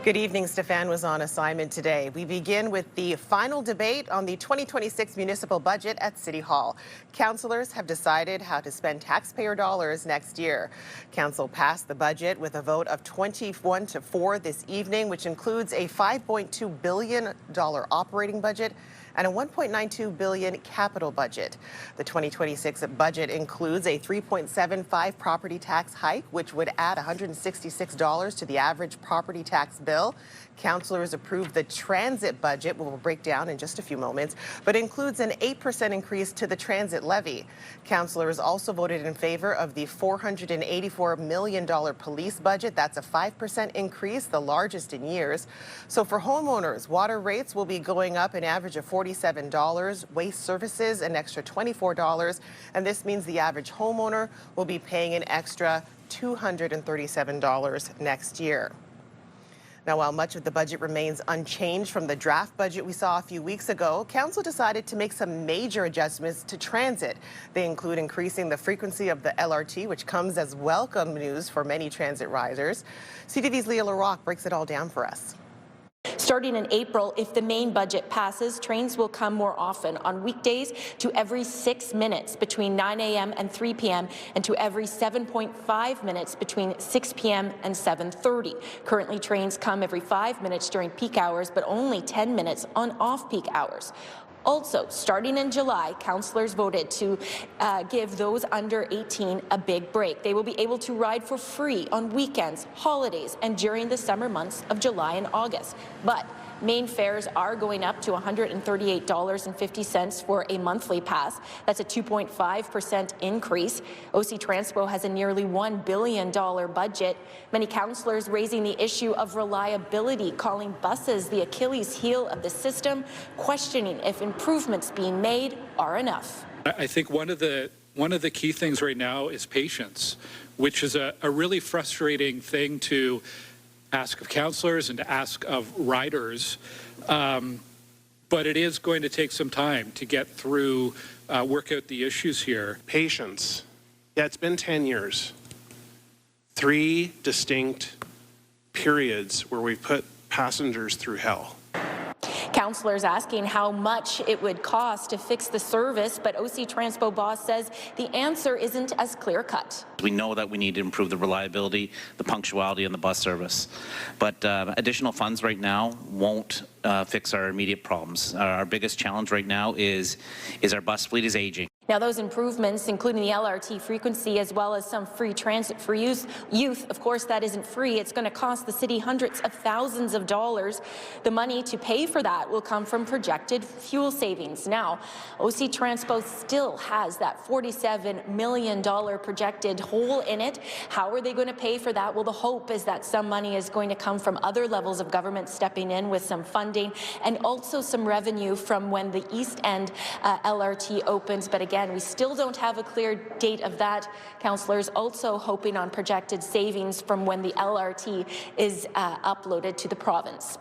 Good evening. Stefan was on assignment today. We begin with the final debate on the 2026 municipal budget at City Hall. Councillors have decided how to spend taxpayer dollars next year. Council passed the budget with a vote of 21-4 this evening, which includes a $5.2 billion operating budget and a $1.92 billion capital budget. The 2026 budget includes a 3.75 property tax hike, which would add $166 to the average property tax bill. Councillors approved the transit budget, we'll break down in just a few moments, but includes an 8% increase to the transit levy. Councillors also voted in favor of the $484 million police budget. That's a 5% increase, the largest in years. So for homeowners, water rates will be going up an average of $47, waste services an extra $24, and this means the average homeowner will be paying an extra $237 next year. Now, while much of the budget remains unchanged from the draft budget we saw a few weeks ago, Council decided to make some major adjustments to transit. They include increasing the frequency of the LRT, which comes as welcome news for many transit riders. CTV's Leah LaRocque breaks it all down for us. Starting in April, if the main budget passes, trains will come more often on weekdays to every 6 minutes between 9 a.m. and 3 p.m. and to every 7.5 minutes between 6 p.m. and 7:30. Currently, trains come every 5 minutes during peak hours, but only 10 minutes on off-peak hours. Also, starting in July, councillors voted to give those under 18 a big break. They will be able to ride for free on weekends, holidays, and during the summer months of July and August. But main fares are going up to $138.50 for a monthly pass. That's a 2.5% increase. OC Transpo has a nearly $1 billion budget. Many councillors raising the issue of reliability, calling buses the Achilles heel of the system, questioning if improvements being made are enough. I think one of the key things right now is patience, which is a really frustrating thing to ask of councillors and to ask of riders, but it is going to take some time to get through, work out the issues here. Patience. Yeah, it's been 10 years. 3 distinct periods where we've put passengers through hell. Councillors asking how much it would cost to fix the service, but OC Transpo boss says the answer isn't as clear-cut. We know that we need to improve the reliability, the punctuality, and the bus service. But additional funds right now won't fix our immediate problems. Our biggest challenge right now is our bus fleet is aging. Now, those improvements, including the LRT frequency as well as some free transit for youth, of course, that isn't free. It's going to cost the city hundreds of thousands of dollars. The money to pay for that will come from projected fuel savings. Now, OC Transpo still has that $47 million projected hole in it. How are they going to pay for that? Well, the hope is that some money is going to come from other levels of government stepping in with some funding and also some revenue from when the East End LRT opens. But again, we still don't have a clear date of that. Councillors also hoping on projected savings from when the LRT is uploaded to the province.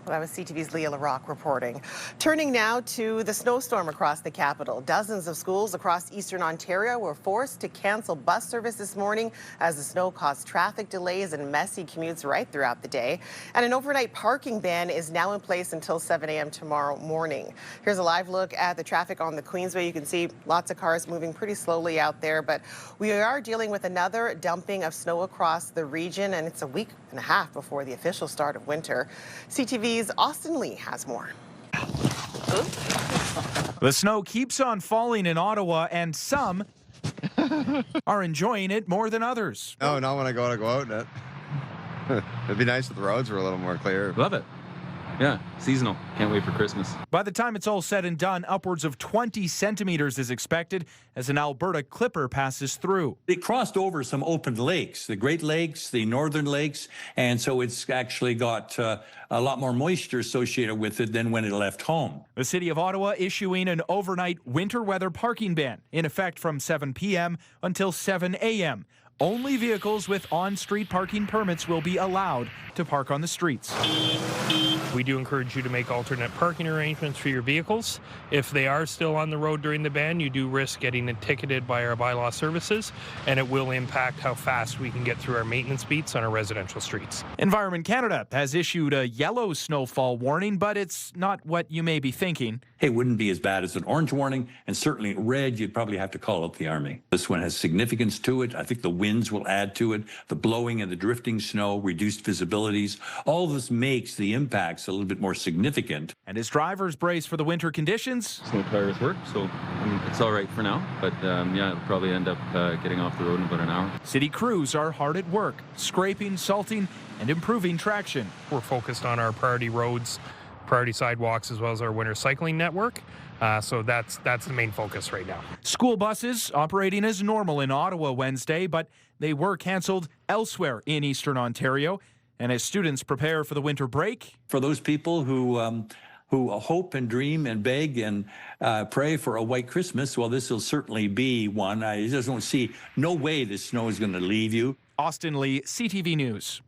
Well, that was CTV's Leah LaRocque reporting. Turning now to the snowstorm across the capital. Dozens of schools across eastern Ontario were forced to cancel bus service this morning as the snow caused traffic delays and messy commutes right throughout the day. And an overnight parking ban is now in place until 7 a.m. tomorrow morning. Here's a live look at the traffic on the Queensway. You can see lots of cars moving pretty slowly out there, but we are dealing with another dumping of snow across the region, and it's a week and a half before the official start of winter. CTV's Austin Lee has more. The snow keeps on falling in Ottawa, and some are enjoying it more than others. No, not when I go out in it. It'd be nice if the roads were a little more clear. Love it. Yeah, seasonal. Can't wait for Christmas. By the time it's all said and done, upwards of 20 centimeters is expected as an Alberta clipper passes through. They crossed over some open lakes, the Great Lakes, the Northern Lakes, and so it's actually got a lot more moisture associated with it than when it left home. The City of Ottawa issuing an overnight winter weather parking ban in effect from 7 p.m. until 7 a.m. Only vehicles with on-street parking permits will be allowed to park on the streets. We do encourage you to make alternate parking arrangements for your vehicles. If they are still on the road during the ban, you do risk getting ticketed by our bylaw services, and it will impact how fast we can get through our maintenance beats on our residential streets. Environment Canada has issued a yellow snowfall warning, but it's not what you may be thinking. Hey, it wouldn't be as bad as an orange warning, and certainly red, you'd probably have to call up the Army. This one has significance to it. I think the winds will add to it. The blowing and the drifting snow, reduced visibilities, all this makes the impacts a little bit more significant. And as drivers brace for the winter conditions, Snow tires work, so it's all right for now. But yeah, it'll probably end up getting off the road in about an hour. city crews are hard at work, scraping, salting, and improving traction. We're focused on our priority roads, priority sidewalks, as well as our winter cycling network. So that's the main focus right now. School buses operating as normal in Ottawa Wednesday, but they were canceled elsewhere in Eastern Ontario. And as students prepare for the winter break, For those people who hope and dream and beg and pray for a white Christmas, well, this will certainly be one. I just don't see no way the snow is going to leave you. Austin Lee, CTV News.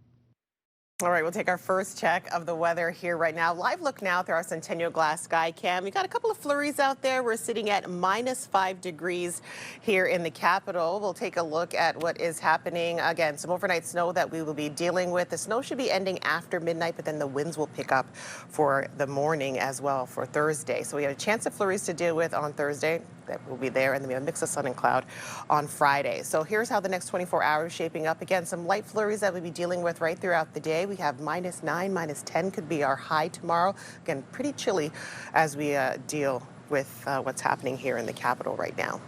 All right, we'll take our first check of the weather here right now. Live look now through our Centennial Glass sky cam. We got a couple of flurries out there. We're sitting at -5 degrees here in the capital. We'll take a look at what is happening. Again, some overnight snow that we will be dealing with. The snow should be ending after midnight, but then the winds will pick up for the morning as well for Thursday. So we have a chance of flurries to deal with on Thursday. That will be there, and then we have a mix of sun and cloud on Friday. So here's how the next 24 hours shaping up. Again, some light flurries that we'll be dealing with right throughout the day. We have -9, -10 could be our high tomorrow. Again, pretty chilly as we deal with what's happening here in the capital right now.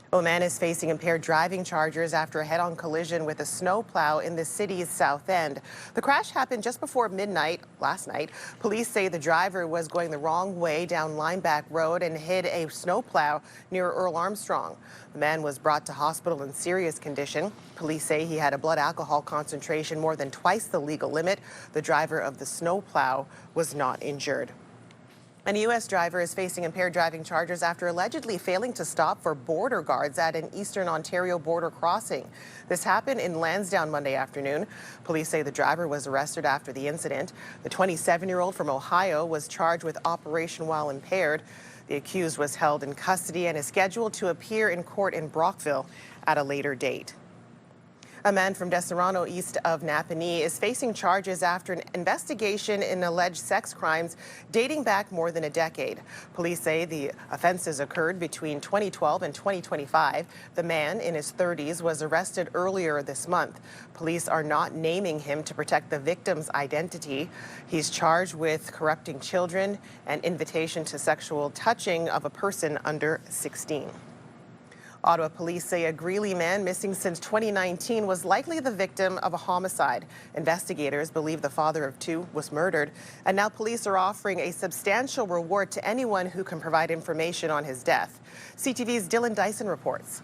Well, a man is facing impaired driving charges after a head-on collision with a snowplow in the city's south end. The crash happened just before midnight last night. Police say the driver was going the wrong way down Lineback Road and hit a snowplow near Earl Armstrong. The man was brought to hospital in serious condition. Police say he had a blood alcohol concentration more than twice the legal limit. The driver of the snowplow was not injured. And a U.S. driver is facing impaired driving charges after allegedly failing to stop for border guards at an Eastern Ontario border crossing. This happened in Lansdowne Monday afternoon. Police say the driver was arrested after the incident. The 27-year-old from Ohio was charged with operation while impaired. The accused was held in custody and is scheduled to appear in court in Brockville at a later date. A man from Deserano, east of Napanee, is facing charges after an investigation in alleged sex crimes dating back more than a decade. Police say the offenses occurred between 2012 and 2025. The man, in his 30s, was arrested earlier this month. Police are not naming him to protect the victim's identity. He's charged with corrupting children and invitation to sexual touching of a person under 16. Ottawa police say a Greeley man missing since 2019 was likely the victim of a homicide. Investigators believe the father of two was murdered, and now police are offering a substantial reward to anyone who can provide information on his death. CTV's Dylan Dyson reports.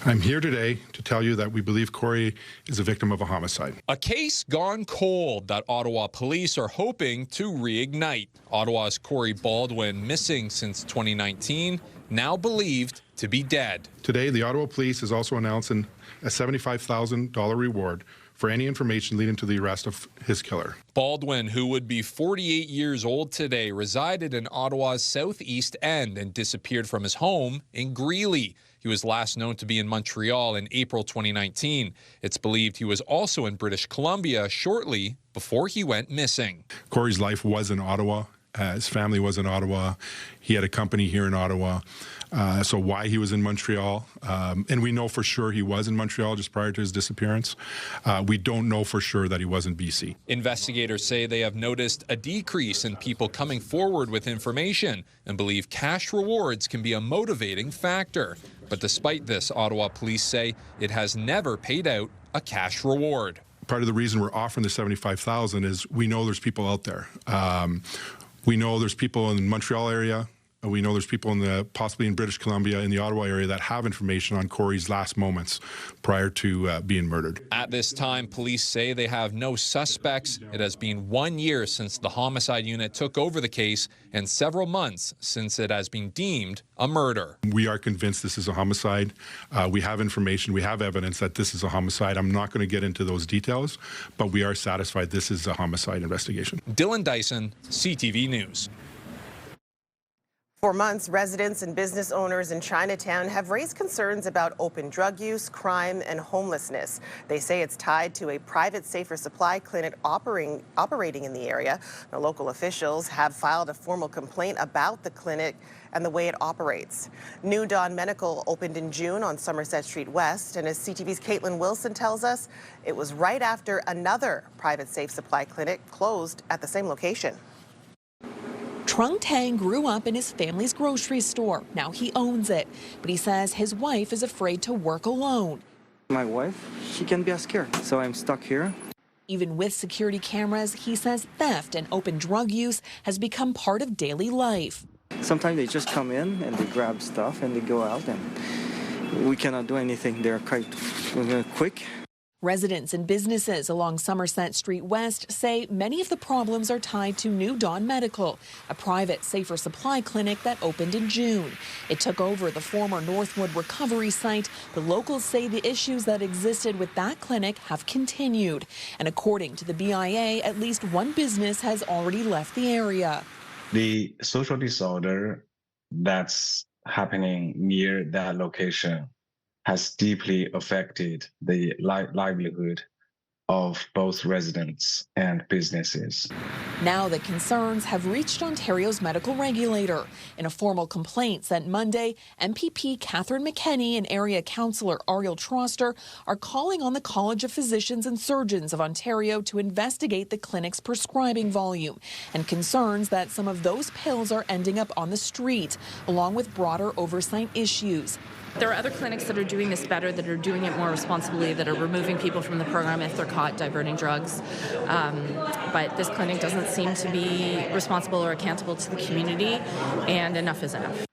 I'm here today to tell you that we believe Corey is a victim of a homicide. A case gone cold that Ottawa police are hoping to reignite. Ottawa's Corey Baldwin, missing since 2019, now believed to be dead. Today, the Ottawa police is also announcing a $75,000 reward for any information leading to the arrest of his killer. Baldwin, who would be 48 years old today, resided in Ottawa's southeast end and disappeared from his home in Greeley. He was last known to be in Montreal in April 2019. It's believed he was also in British Columbia shortly before he went missing. Corey's life was in Ottawa. His family was in Ottawa. He had a company here in Ottawa. So why he was in Montreal, and we know for sure he was in Montreal just prior to his disappearance. We don't know for sure that he was in BC. Investigators say they have noticed a decrease in people coming forward with information and believe cash rewards can be a motivating factor. But despite this, Ottawa police say it has never paid out a cash reward. Part of the reason we're offering the $75,000 is we know there's people out there. We know there's people in the Montreal area, We know there's people possibly in British Columbia, in the Ottawa area, that have information on Corey's last moments prior to being murdered. At this time, police say they have no suspects. It has been 1 year since the homicide unit took over the case and several months since it has been deemed a murder. We are convinced this is a homicide. We have information, we have evidence that this is a homicide. I'm not going to get into those details, but we are satisfied this is a homicide investigation. Dylan Dyson, CTV News. For months, residents and business owners in Chinatown have raised concerns about open drug use, crime, and homelessness. They say it's tied to a private safer supply clinic operating in the area. Now, local officials have filed a formal complaint about the clinic and the way it operates. New Dawn Medical opened in June on Somerset Street West, and as CTV's Caitlin Wilson tells us, it was right after another private safe supply clinic closed at the same location. Trung Tang grew up in his family's grocery store. Now he owns it, but he says his wife is afraid to work alone. My wife, she can be scared, so I'm stuck here. Even with security cameras, he says theft and open drug use has become part of daily life. Sometimes they just come in and they grab stuff and they go out, and we cannot do anything. They're quite quick. Residents and businesses along Somerset Street West say many of the problems are tied to New Dawn Medical, a private safer supply clinic that opened in June. It took over the former Northwood recovery site, but locals say the issues that existed with that clinic have continued. And according to the BIA, at least one business has already left the area. The social disorder that's happening near that location has deeply affected the livelihood of both residents and businesses. Now the concerns have reached Ontario's medical regulator. In a formal complaint sent Monday, MPP Catherine McKenney and area councillor Ariel Troster are calling on the College of Physicians and Surgeons of Ontario to investigate the clinic's prescribing volume and concerns that some of those pills are ending up on the street, along with broader oversight issues. There are other clinics that are doing this better, that are doing it more responsibly, that are removing people from the program if they're caught diverting drugs. But this clinic doesn't seem to be responsible or accountable to the community, and enough is enough.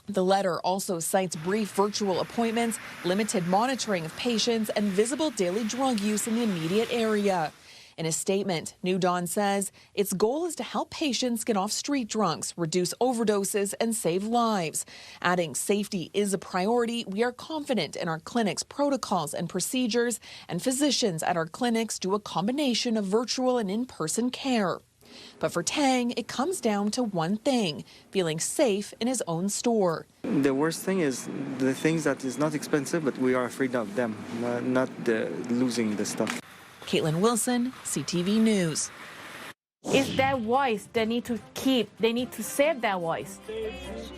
The letter also cites brief virtual appointments, limited monitoring of patients, and visible daily drug use in the immediate area. In a statement, New Dawn says its goal is to help patients get off street drunks, reduce overdoses, and save lives. Adding safety is a priority, we are confident in our clinic's protocols and procedures, and physicians at our clinics do a combination of virtual and in-person care. But for Tang, it comes down to one thing, feeling safe in his own store. The worst thing is the things that is not expensive, but we are afraid of them, not losing the stuff. Caitlin Wilson, CTV News. It's their voice they need to keep. They need to save their voice.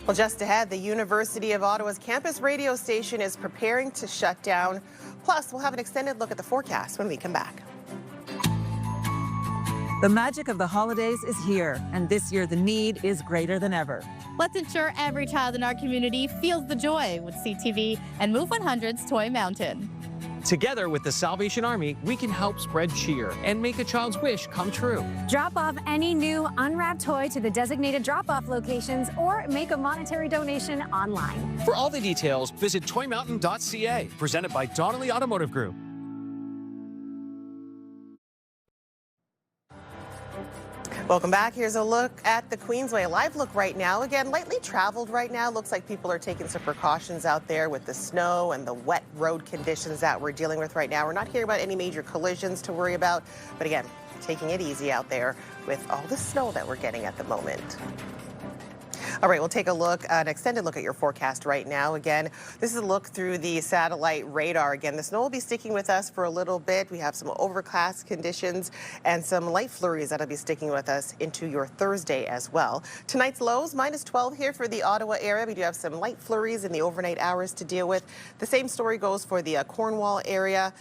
Well, just ahead, the University of Ottawa's campus radio station is preparing to shut down. Plus, we'll have an extended look at the forecast when we come back. The magic of the holidays is here, and this year the need is greater than ever. Let's ensure every child in our community feels the joy with CTV and Move 100's Toy Mountain. Together with the Salvation Army, we can help spread cheer and make a child's wish come true. Drop off any new unwrapped toy to the designated drop-off locations or make a monetary donation online. For all the details, visit toymountain.ca, presented by Donnelly Automotive Group. Welcome back. Here's a look at the Queensway. A live look right now. Again, lightly traveled right now. Looks like people are taking some precautions out there with the snow and the wet road conditions that we're dealing with right now. We're not hearing about any major collisions to worry about. But again, taking it easy out there with all the snow that we're getting at the moment. All right, we'll take a look, an extended look at your forecast right now. Again, this is a look through the satellite radar. Again, the snow will be sticking with us for a little bit. We have some overcast conditions and some light flurries that'll be sticking with us into your Thursday as well. Tonight's lows, -12 here for the Ottawa area. We do have some light flurries in the overnight hours to deal with. The same story goes for the Cornwall area.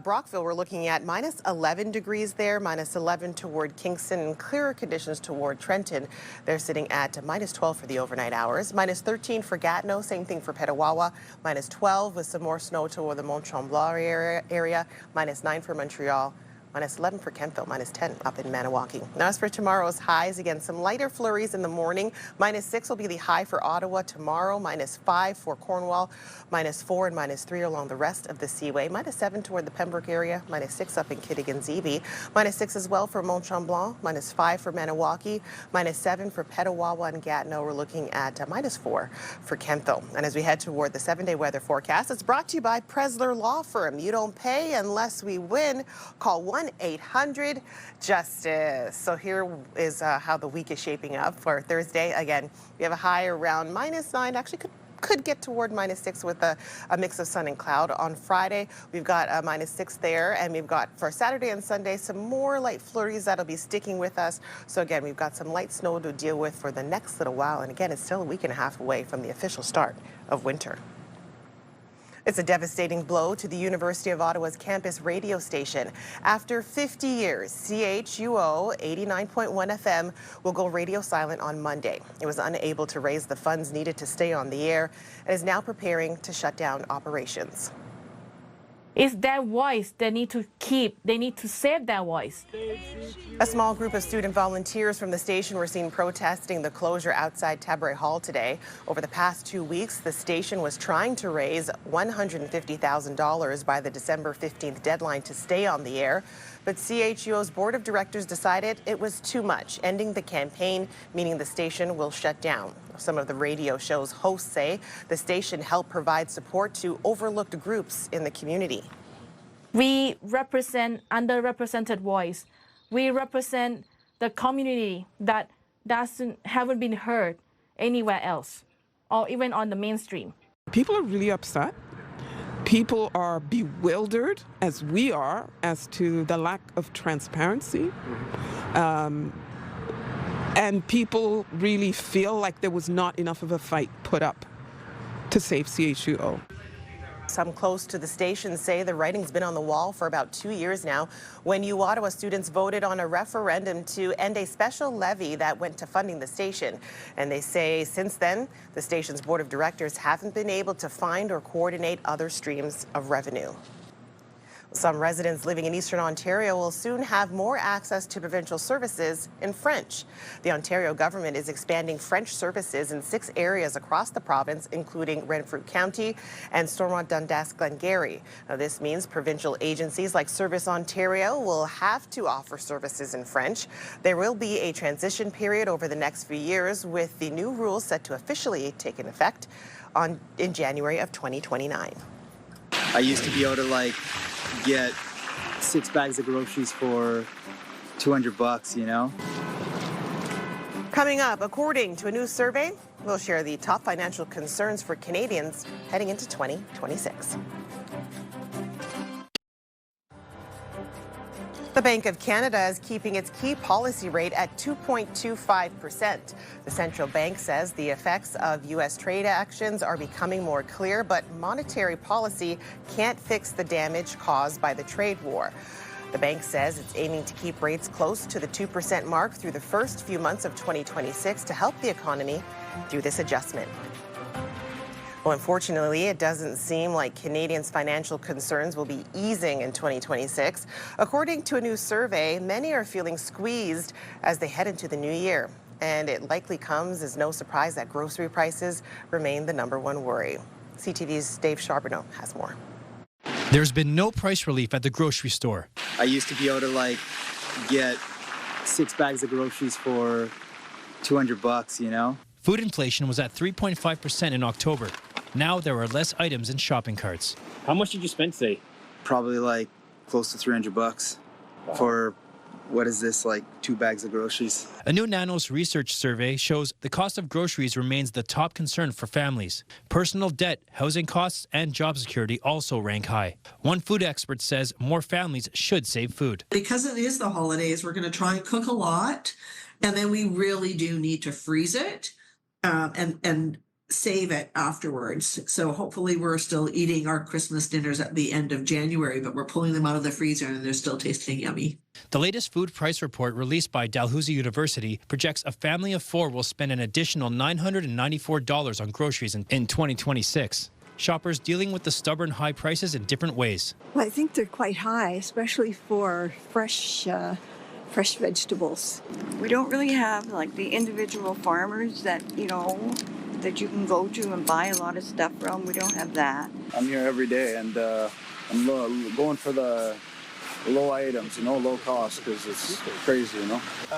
Brockville, we're looking at -11 degrees there, -11 toward Kingston, and clearer conditions toward Trenton. They're sitting at -12 for the overnight hours. -13 for Gatineau, same thing for Petawawa. -12 with some more snow toward the Mont Tremblant area. -9 for Montreal. minus 11 for Kentville, minus 10 up in Maniwaki. Now, as for tomorrow's highs, again, some lighter flurries in the morning. Minus 6 will be the high for Ottawa tomorrow, minus 5 for Cornwall, minus 4 and minus 3 along the rest of the Seaway, minus 7 toward the Pembroke area, minus 6 up in Kittigan-Zibi, minus 6 as well for Mont-Tremblant, minus 5 for Maniwaki, minus 7 for Petawawa and Gatineau. We're looking at minus 4 for Kentville. And as we head toward the 7-day weather forecast, it's brought to you by Presler Law Firm. You don't pay unless we win. Call 1-800-JUSTICE. So here is how the week is shaping up for Thursday. Again, we have a high around minus 9, actually could get toward minus 6 with a mix of sun and cloud. On Friday, we've got a minus 6 there, and we've got for Saturday and Sunday some more light flurries that'll be sticking with us. So again, we've got some light snow to deal with for the next little while. And again, it's still a week and a half away from the official start of winter. It's a devastating blow to the University of Ottawa's campus radio station. After 50 years, CHUO 89.1 FM will go radio silent on Monday. It was unable to raise the funds needed to stay on the air and is now preparing to shut down operations. It's their voice they need to keep. They need to save their voice. A small group of student volunteers from the station were seen protesting the closure outside Tabaret Hall today. Over the past 2 weeks, the station was trying to raise $150,000 by the December 15th deadline to stay on the air. But CHUO's board of directors decided it was too much, ending the campaign, meaning the station will shut down. Some of the radio show's hosts say the station helped provide support to overlooked groups in the community. We represent underrepresented voice. We represent the community that haven't been heard anywhere else, or even on the mainstream. People are really upset. People are bewildered, as we are, as to the lack of transparency. And people really feel like there was not enough of a fight put up to save CHUO. Some close to the station say the writing's been on the wall for about 2 years now when U Ottawa students voted on a referendum to end a special levy that went to funding the station. And they say since then, the station's board of directors haven't been able to find or coordinate other streams of revenue. Some residents living in Eastern Ontario will soon have more access to provincial services in French. The Ontario government is expanding French services in 6 areas across the province, including Renfrew County and Stormont-Dundas-Glengarry. Now, this means provincial agencies like Service Ontario will have to offer services in French. There will be a transition period over the next few years, with the new rules set to officially take in effect in January of 2029. I used to be able to get 6 bags of groceries for $200, you know? Coming up, according to a new survey, we'll share the top financial concerns for Canadians heading into 2026. The Bank of Canada is keeping its key policy rate at 2.25%. The central bank says the effects of U.S. trade actions are becoming more clear, but monetary policy can't fix the damage caused by the trade war. The bank says it's aiming to keep rates close to the 2% mark through the first few months of 2026 to help the economy through this adjustment. Well, unfortunately, it doesn't seem like Canadians' financial concerns will be easing in 2026. According to a new survey, many are feeling squeezed as they head into the new year. And it likely comes as no surprise that grocery prices remain the #1 worry. CTV's Dave Charbonneau has more. There's been no price relief at the grocery store. I used to be able to get 6 bags of groceries for $200, you know? Food inflation was at 3.5% in October. Now there are less items in shopping carts. How much did you spend today? Probably close to $300 for, what is this, 2 bags of groceries. A new Nanos research survey shows the cost of groceries remains the top concern for families. Personal debt, housing costs, and job security also rank high. One food expert says more families should save food. Because it is the holidays, we're going to try and cook a lot, and then we really do need to freeze it and save it afterwards. So hopefully we're still eating our Christmas dinners at the end of January, but we're pulling them out of the freezer and they're still tasting yummy. The latest food price report released by Dalhousie University projects a family of 4 will spend an additional $994 on groceries in 2026. shoppers dealing with the stubborn high prices in different ways. Well, I think they're quite high, especially for fresh vegetables. We don't really have like the individual farmers that, that you can go to and buy a lot of stuff from. We don't have that. I'm here every day, and I'm going for the low items, low cost, because it's crazy,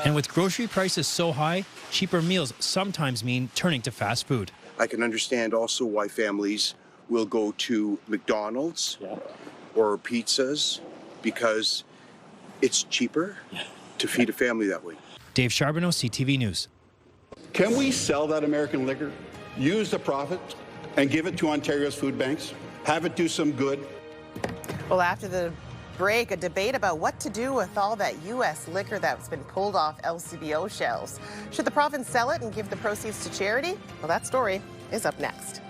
And with grocery prices so high, cheaper meals sometimes mean turning to fast food. I can understand also why families will go to McDonald's or pizzas, because it's cheaper to feed a family that way. Dave Charbonneau, CTV News. Can we sell that American liquor, use the profit, and give it to Ontario's food banks? Have it do some good? Well, after the break, a debate about what to do with all that U.S. liquor that's been pulled off LCBO shelves. Should the province sell it and give the proceeds to charity? Well, that story is up next.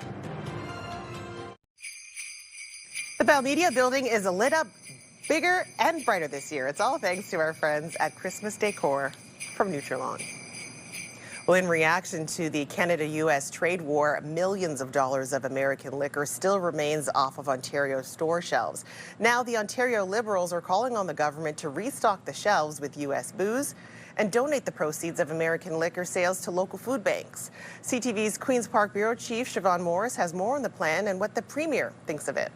The Bell Media building is lit up bigger and brighter this year. It's all thanks to our friends at Christmas Decor from Nutrilon. Well, in reaction to the Canada-U.S. trade war, millions of dollars of American liquor still remains off of Ontario store shelves. Now, the Ontario Liberals are calling on the government to restock the shelves with U.S. booze and donate the proceeds of American liquor sales to local food banks. CTV's Queen's Park Bureau Chief Siobhan Morris has more on the plan and what the Premier thinks of it.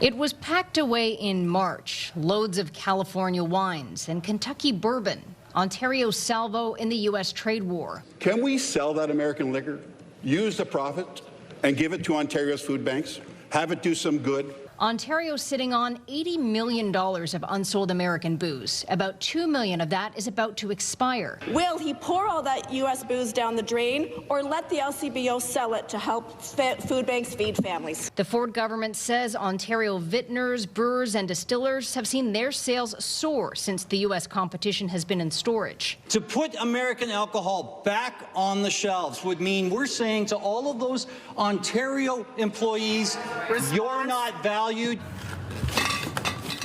It was packed away in March. Loads of California wines and Kentucky bourbon. Ontario's salvo in the U.S. trade war. Can we sell that American liquor, use the profit, and give it to Ontario's food banks? Have it do some good? Ontario sitting on $80 million of unsold American booze. About $2 million of that is about to expire. Will he pour all that U.S. booze down the drain or let the LCBO sell it to help food banks feed families? The Ford government says Ontario vintners, brewers and distillers have seen their sales soar since the U.S. competition has been in storage. To put American alcohol back on the shelves would mean we're saying to all of those Ontario employees, you're not valued.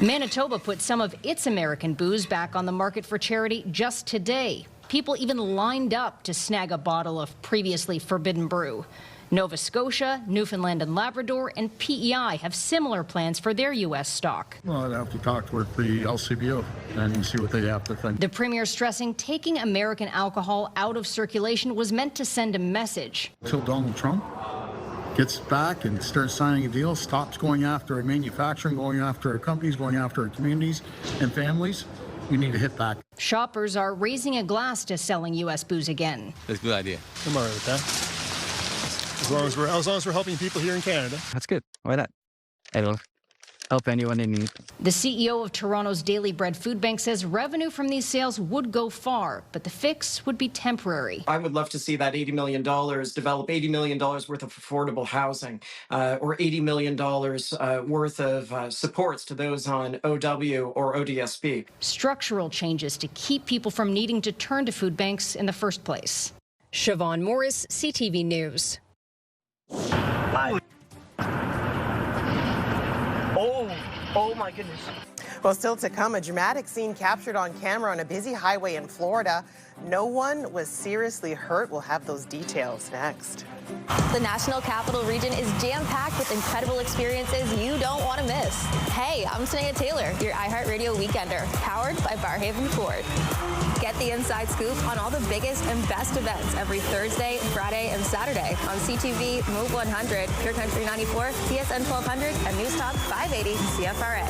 Manitoba put some of its American booze back on the market for charity just today. People even lined up to snag a bottle of previously forbidden brew. Nova Scotia, Newfoundland and Labrador, and PEI have similar plans for their U.S. stock. Well, I'd have to talk with the LCBO and see what they have to think. The Premier stressing taking American alcohol out of circulation was meant to send a message. Until Donald Trump gets back and starts signing a deal, stops going after our manufacturing, going after our companies, going after our communities and families, we need to hit back. Shoppers are raising a glass to selling U.S. booze again. That's a good idea. I'm all right with that. As long as we're helping people here in Canada. That's good. Why not? It'll help anyone in need. The CEO of Toronto's Daily Bread Food Bank says revenue from these sales would go far, but the fix would be temporary. I would love to see that $80 million develop $80 million worth of affordable housing or $80 million worth of supports to those on OW or ODSP. Structural changes to keep people from needing to turn to food banks in the first place. Siobhan Morris, CTV News. Oh my goodness. Well, still to come, a dramatic scene captured on camera on a busy highway in Florida. No one was seriously hurt. We'll have those details next. The National Capital Region is jam-packed with incredible experiences you don't want to miss. Hey, I'm Sneha Taylor, your iHeartRadio Weekender, powered by Barhaven Ford. Get the inside scoop on all the biggest and best events every Thursday, Friday, and Saturday on CTV, Move 100, Pure Country 94, TSN 1200, and News Talk 580 CFRA.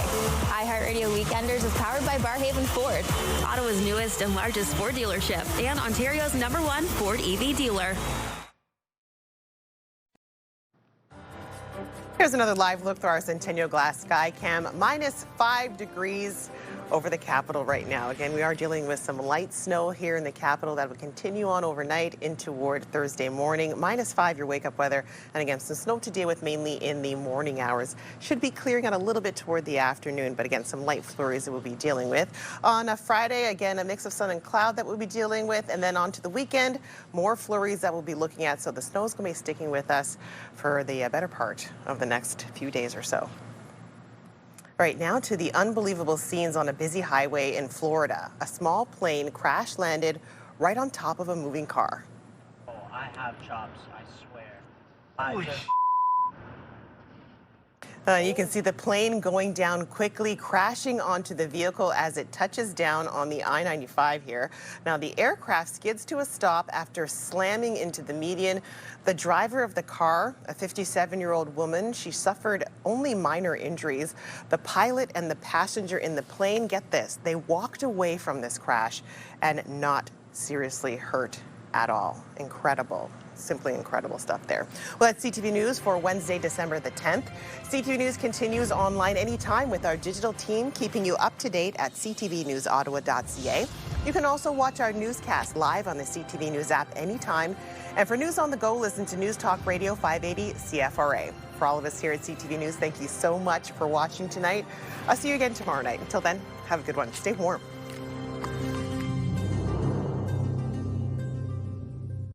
iHeartRadio Weekenders is powered by Barhaven Ford, Ottawa's newest and largest Ford dealership, and Ontario's #1 Ford EV dealer. Here's another live look through our Centennial Glass Sky Cam. -5 degrees over the capital right now. Again, we are dealing with some light snow here in the capital that will continue on overnight into toward Thursday morning. -5 your wake-up weather, and again, some snow to deal with mainly in the morning hours. Should be clearing out a little bit toward the afternoon, but again, some light flurries that we'll be dealing with. On a Friday, again, a mix of sun and cloud that we'll be dealing with, and then on to the weekend, more flurries that we'll be looking at. So the snow is going to be sticking with us for the better part of the next few days or so. Right now to the unbelievable scenes on a busy highway in Florida. A small plane crash landed right on top of a moving car. Oh, I have chops, I swear. You can see the plane going down quickly, crashing onto the vehicle as it touches down on the I-95 here. Now, the aircraft skids to a stop after slamming into the median. The driver of the car, a 57-year-old woman, she suffered only minor injuries. The pilot and the passenger in the plane, get this, they walked away from this crash and not seriously hurt at all. Incredible. Simply incredible stuff there. Well, that's CTV News for Wednesday, December the 10th. CTV News continues online anytime with our digital team, keeping you up to date at ctvnewsottawa.ca. You can also watch our newscast live on the CTV News app anytime. And for news on the go, listen to News Talk Radio 580 CFRA. For all of us here at CTV News, thank you so much for watching tonight. I'll see you again tomorrow night. Until then, have a good one. Stay warm.